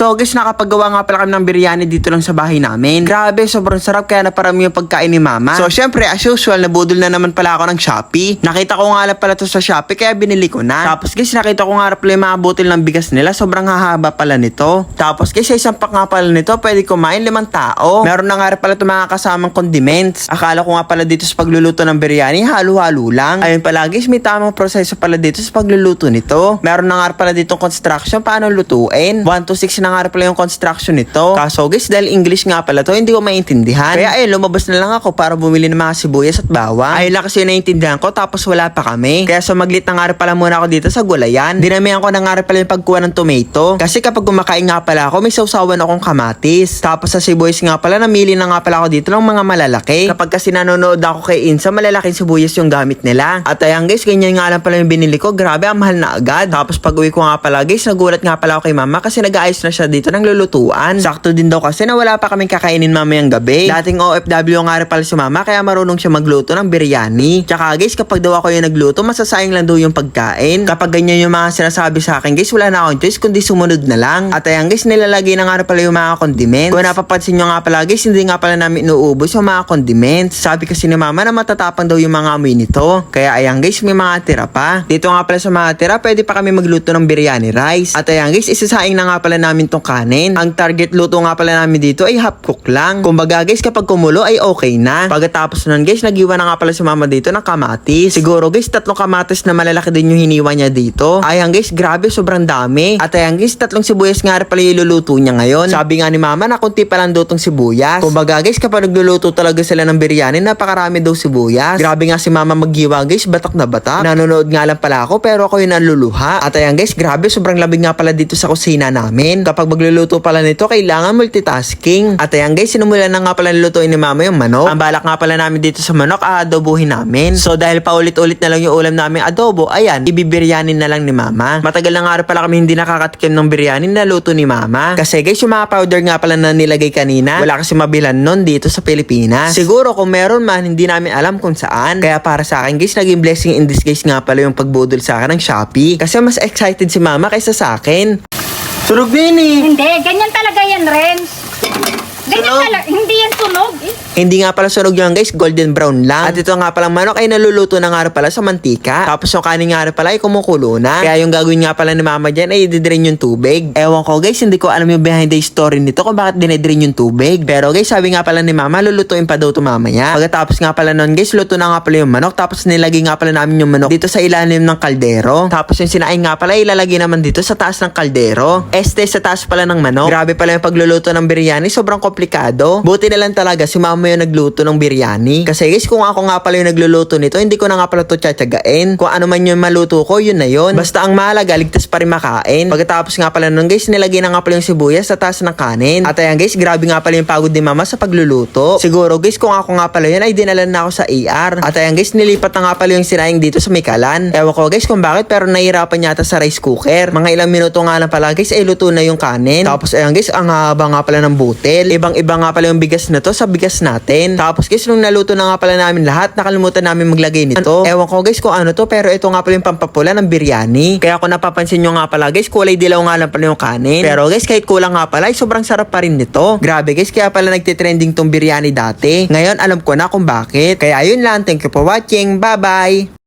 So guys, nakapagawa nga pala kami ng biryani dito lang sa bahay namin. Grabe, sobrang sarap kaya naparami yung pagkain ni mama. So syempre, as usual, nabudol na naman pala ako ng Shopee. Nakita ko nga lang pala to sa Shopee kaya binili ko na. Tapos guys, nakita ko nga pala yung mga butil ng bigas nila. Sobrang hahaba pala nito. Tapos guys, sa isang pack nga pala nito, pwede kumain 5 tao. Meron na nga pala itong mga kasamang condiments. Akala ko nga pala dito sa pagluluto ng biryani, halo-halo lang. Ayun pala guys, may tamang proseso pala dito sa pagluluto nito. Meron na nga pala ditong construction paano lutuin. 1 to 6 na nga pala yung construction nito. Kaso guys, dahil English nga pala to, hindi ko maintindihan. Kaya ayun, lumabas na lang ako para bumili ng mga sibuyas at bawang. Ayun lang kasi yung naiintindihan ko, tapos wala pa kami. Kaya sumaglit na nga pala muna ako dito sa gulayan. Dinamihan ko na nga pala yung pagkuha ng tomato. Kasi kapag kumakain nga pala ako, may sausawan akong kamatis. Tapos sa sibuyas nga pala, namili na nga pala ako dito ng mga malalaki. Kapag kasi nanonood ako kay Insa, malalaking sibuyas yung gamit nila. At ayan guys, ganyan nga lang pala yung binili ko. Grabe, ang mahal na agad. Tapos pag uwi ko nga pala guys, nagulat nga pala ako kay mama kasi nag-aayos na siya dito ng lulutuan. Sakto din daw kasi na wala pa kaming kakainin mamayang gabi. Dating OFW nga rin pala si mama kaya marunong siya magluto ng biryani. Tsaka guys, kapag daw ako yung nagluto, masasayang lang daw yung pagkain. Kapag ganyan yung mga sinasabi sa akin guys, wala na akong choice kundi sumunod na lang. At ayan guys, nilalagay na nga rin pala yung mga condiments. Kung napapansin nyo nga pala guys, hindi nga pala namin inuubos yung mga condiments. Sabi kasi ni mama na matatapang daw yung mga amoy nito. Kaya ayan guys, may mga tira pa. Dito nga pala sa mga tira, pwede pa kami magluto ng biryani rice. At ayan guys, isasaing na nga pala namin tong kanin. Ang target luto nga pala namin dito ay half cook lang. Kumbaga guys, kapag kumulo ay okay na. Pagkatapos nun guys, nag-iwan na nga pala si mama dito ng kamatis. Siguro guys, 3 kamatis na malalaki din yung hiniwa niya dito. Ayan guys, grabe, sobrang dami. At ayan guys, 3 sibuyas nga pala yung luluto niya ngayon. Sabi nga ni mama na kunti pa lang daw tong sibuyas. Kumbaga guys, kapag nagluluto talaga sila ng biryani, napakarami daw sibuyas. Grabe nga si mama maghiwa guys, batak na batak. Nanonood nga lang pala ako pero ako yung naluluha. At ayan guys, grabe, sobrang labig nga pala dito sa kusina namin. Kapag magluluto pala nito, kailangan multitasking. At ayan guys, sinumulan na nga pala nilutuin ni mama yung manok. Ang balak nga pala namin dito sa manok, aadobohin namin. So dahil paulit-ulit na lang yung ulam namin adobo, ayan, ibibiryanin na lang ni mama. Matagal na nga rin pala kami hindi nakakatikim ng biryani na luto ni mama. Kasi guys, yung mga powder nga pala na nilagay kanina, wala kasi mabilan nun dito sa Pilipinas. Siguro kung meron man, hindi namin alam kung saan. Kaya para sa akin guys, naging blessing in disguise nga pala yung pagbudol sa akin ng Shopee. Kasi mas excited si mama kaysa sa akin. Sunog din eh. Hindi, ganyan talaga yan, Renz. Ganyan Sunog? talaga, hindi yan sunog. Hindi nga pala sunog yun guys, golden brown lang. At ito nga palang manok ay naluluto na nga rin pala sa mantika. Tapos yung kanin nga rin pala ay kumukulo na. Kaya yung gagawin nga pala ni mama dyan ay i-drain yung tubig. Ewan ko guys, hindi ko alam yung behind the story nito kung bakit dinidrain yung tubig. Pero guys, sabi nga pala ni mama, lulutuin pa daw ito mamaya. Pagkatapos nga pala nun guys, luto na nga pala yung manok. Tapos nilagay nga pala namin yung manok dito sa ilalim ng kaldero. Tapos yung sinaing nga pala ilalagay naman dito sa taas ng kaldero. Sa taas pala ng manok. Grabe pala yung pagluluto ng biryani, sobrang komplikado. Buti na lang talaga si mama yung nagluto ng biryani. Kasi guys, kung ako nga pala yung nagluluto nito, hindi ko na nga pala ito tsatsagain. Kung ano man yung maluto ko, yun na yun. Basta ang mahalaga, ligtas pa rin makain. Pagkatapos nga pala nun guys, nilagay na nga pala yung sibuyas sa taas ng kanin. At ayan guys, grabe nga pala yung pagod ni mama sa pagluluto. Siguro guys, kung ako nga pala yun, ay dinala na ako sa AR. At ayan guys, nilipat na nga pala yung sinaing dito sa may kalan. Ewan ko guys kung bakit, pero nahihirapan yata sa rice cooker. Mga ilang minuto nga lang pala guys, ay luto na yung kanin. Tapos ayan guys, ang haba nga pala ng butil. Ibang-iba nga pala yung bigas na to sa bigas natin. Tapos guys, nung naluto na nga pala namin lahat, nakalimutan namin maglagay nito. Ewan ko guys kung ano to, pero ito nga pala yung pampapula ng biryani. Kaya kung napapansin nyo nga pala guys, kulay dilaw nga lang pala yung kanin. Pero guys, kahit kulang nga pala, ay sobrang sarap pa rin nito. Grabe guys, kaya pala nagtitrending tong biryani dati. Ngayon, alam ko na kung bakit. Kaya yun lang, thank you for watching, bye bye!